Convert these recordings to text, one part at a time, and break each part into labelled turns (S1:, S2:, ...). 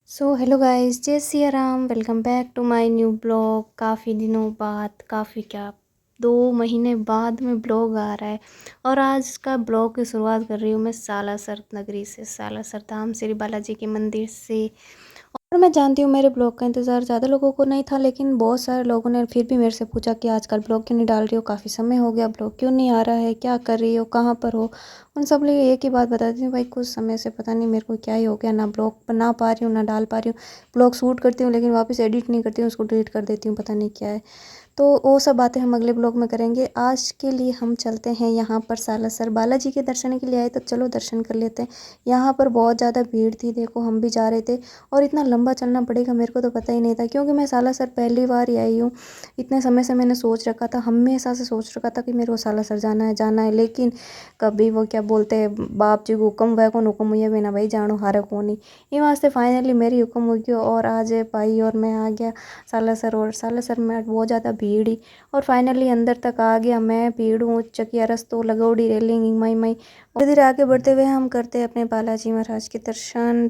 S1: सो hello guys, जय Siya Ram. Welcome back to my new blog. काफ़ी दिनों बाद, काफ़ी क्या 2 महीने बाद में ब्लॉग आ रहा है। और आज का ब्लॉग की शुरुआत कर रही हूँ मैं सालासर नगरी से, सालासर धाम श्री बालाजी के मंदिर से। और मैं जानती हूँ मेरे ब्लॉग का इंतज़ार ज़्यादा लोगों को नहीं था, लेकिन बहुत सारे लोगों ने फिर भी मेरे से पूछा कि आजकल ब्लॉग क्यों नहीं डाल रही हो, काफ़ी समय हो गया, ब्लॉग क्यों नहीं आ रहा है, क्या कर रही हो, कहाँ पर हो। उन सब लिए एक ही बात बताती हूँ भाई, कुछ समय से पता नहीं मेरे को क्या ही हो गया, ना ब्लॉग बना पा रही हूँ ना डाल पा रही हूँ। ब्लॉग शूट करती हूँ लेकिन वापस एडिट नहीं करती हूँ, उसको डिलीट कर देती हूँ, पता नहीं क्या है। तो वो सब बातें हम अगले ब्लॉग में करेंगे। आज के लिए हम चलते हैं यहाँ पर सालासर बालाजी के दर्शन के लिए आए, तो चलो दर्शन कर लेते हैं। यहाँ पर बहुत ज़्यादा भीड़ थी, देखो हम भी जा रहे थे। और इतना लंबा चलना पड़ेगा मेरे को तो पता ही नहीं था, क्योंकि मैं सालासर पहली बार ही आई हूँ। इतने समय से मैंने सोच रखा था, हमेशा से सोच रखा था कि मेरे को सालासर जाना है जाना है, लेकिन कभी वो क्या बोलते हैं, बाप जी को हुक्म वह कौन हुक्म हुई बिना भाई जानो हारे कौन नहीं। ये वास्ते फाइनली मेरी हुक्म हो गई और आज पाई और मैं आ गया सालासर। और सालासर में बहुत ज़्यादा भीड़ ही, और फाइनली अंदर तक आ गया मैं। भीड़ हूँ, चकिया रस्तों लगौड़ी रेलिंग मई मई। धीरे धीरे आगे बढ़ते हुए हम करते हैं अपने बालाजी महाराज के दर्शन।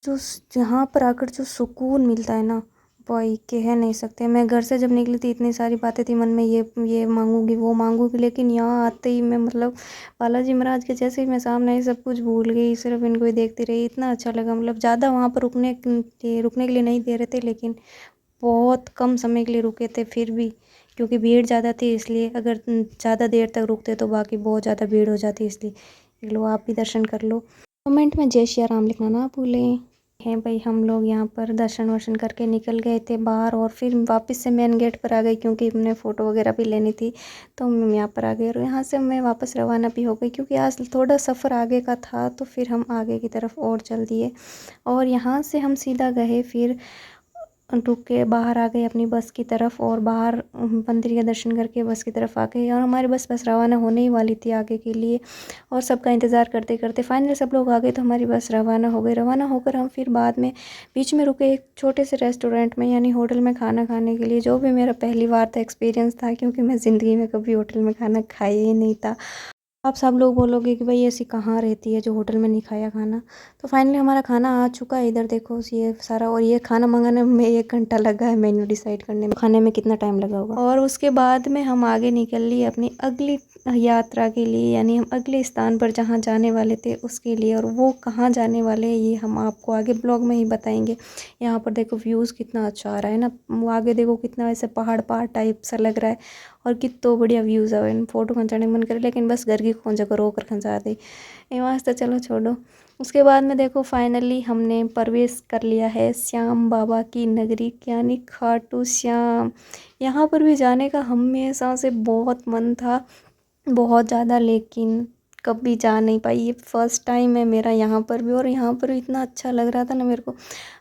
S1: जो यहाँ पर आकर जो सुकून मिलता है ना, भाई कह नहीं सकते। मैं घर से जब निकली थी इतनी सारी बातें थी मन में, ये मांगूंगी वो मांगूंगी, लेकिन यहाँ आते ही मैं मतलब बालाजी महाराज के जैसे ही मैं सामने आई सब कुछ भूल गई, सिर्फ इनको ही देखती रही। इतना अच्छा लगा, मतलब ज़्यादा वहाँ पर रुकने के लिए नहीं दे रहे थे, लेकिन बहुत कम समय के लिए रुके थे फिर भी, क्योंकि भीड़ ज़्यादा थी इसलिए। अगर ज़्यादा देर तक रुकते तो बाकी बहुत ज़्यादा भीड़ हो जाती, इसलिए लो आप भी दर्शन कर लो। कमेंट में जय श्री राम लिखना ना भूलें। हैं भाई, हम लोग यहाँ पर दर्शन वर्शन करके निकल गए थे बाहर, और फिर वापस से मेन गेट पर आ गई, क्योंकि हमने फ़ोटो वगैरह भी लेनी थी। तो हम यहाँ पर आ गए और यहाँ से मैं वापस रवाना भी हो गई, क्योंकि आज थोड़ा सफ़र आगे का था, तो फिर हम आगे की तरफ और चल दिए। और यहाँ से हम सीधा गए, फिर रुक के बाहर आ गए अपनी बस की तरफ, और बाहर मंदिर के दर्शन करके बस की तरफ आ गए। और हमारी बस रवाना होने ही वाली थी आगे के लिए, और सबका इंतज़ार करते करते फाइनली सब लोग आ गए, तो हमारी बस रवाना हो गई। रवाना होकर हम फिर बाद में बीच में रुके एक छोटे से रेस्टोरेंट में, यानी होटल में खाना खाने के लिए, जो भी मेरा पहली बार था एक्सपीरियंस था, क्योंकि मैं ज़िंदगी में कभी होटल में खाना खाया ही नहीं था। आप सब लोग बोलोगे कि भाई ऐसी कहाँ रहती है जो होटल में नहीं खाया खाना। तो फाइनली हमारा खाना आ चुका है, इधर देखो ये सारा। और ये खाना मंगाने में 1 घंटा लगा है, मेन्यू डिसाइड करने में, खाने में कितना टाइम लगा होगा। और उसके बाद में हम आगे निकल लिए अपनी अगली यात्रा के लिए, यानी हम अगले स्थान पर जहाँ जाने वाले थे उसके लिए। और वो कहाँ जाने वाले हैं ये हम आपको आगे ब्लॉग में ही बताएंगे। यहाँ पर देखो व्यूज़ कितना अच्छा आ रहा है ना, वो आगे देखो कितना ऐसे पहाड़ पहाड़ टाइप सा लग रहा है, और कितो बढ़िया व्यूज़ आवे। फोटो खिंचाने मन करे, लेकिन बस घर की कौन जगह रोक कर खिंचा दी ये वास्ते, चलो छोड़ो। उसके बाद में देखो फाइनली हमने प्रवेश कर लिया है श्याम बाबा की नगरी, यानी खाटू श्याम। यहाँ पर भी जाने का हमेशा से बहुत मन था, बहुत ज़्यादा, लेकिन कभी जा नहीं पाई। ये फर्स्ट टाइम है मेरा यहाँ पर भी, और यहाँ पर भी इतना अच्छा लग रहा था ना मेरे को।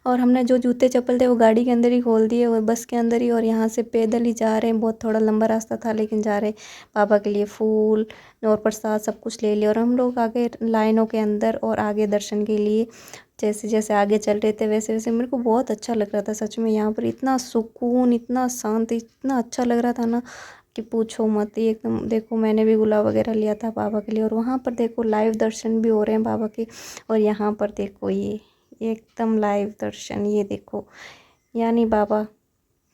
S1: और हमने जो जूते चप्पल थे वो गाड़ी के अंदर ही खोल दिए, और बस के अंदर ही। और यहाँ से पैदल ही जा रहे हैं, बहुत थोड़ा लंबा रास्ता था लेकिन जा रहे। बाबा के लिए फूल और प्रसाद सब कुछ ले लिया, और हम लोग आगे लाइनों के अंदर और आगे दर्शन के लिए जैसे जैसे आगे चल रहे थे वैसे वैसे मेरे को बहुत अच्छा लग रहा था। सच में यहाँ पर इतना सुकून, इतना शांति, इतना अच्छा लग रहा था ना कि पूछो मत। ये एकदम देखो, मैंने भी गुलाब वगैरह लिया था बाबा के लिए, और वहाँ पर देखो लाइव दर्शन भी हो रहे हैं बाबा के। और यहाँ पर देखो ये एकदम लाइव दर्शन, ये देखो, यानी बाबा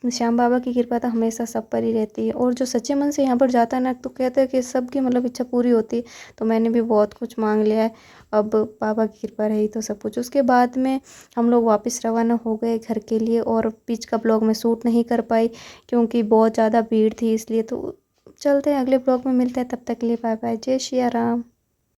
S1: श्याम बाबा की कृपा तो हमेशा सब पर ही रहती है। और जो सच्चे मन से यहाँ पर जाता है ना, तो कहते हैं कि सबकी मतलब इच्छा पूरी होती है। तो मैंने भी बहुत कुछ मांग लिया है, अब बाबा की कृपा रही तो सब कुछ। उसके बाद में हम लोग वापस रवाना हो गए घर के लिए, और बीच का ब्लॉग में शूट नहीं कर पाई क्योंकि बहुत ज़्यादा भीड़ थी, इसलिए। तो चलते हैं अगले ब्लॉग में, मिलते हैं, तब तक के लिए बाय बाय, जय श्री राम।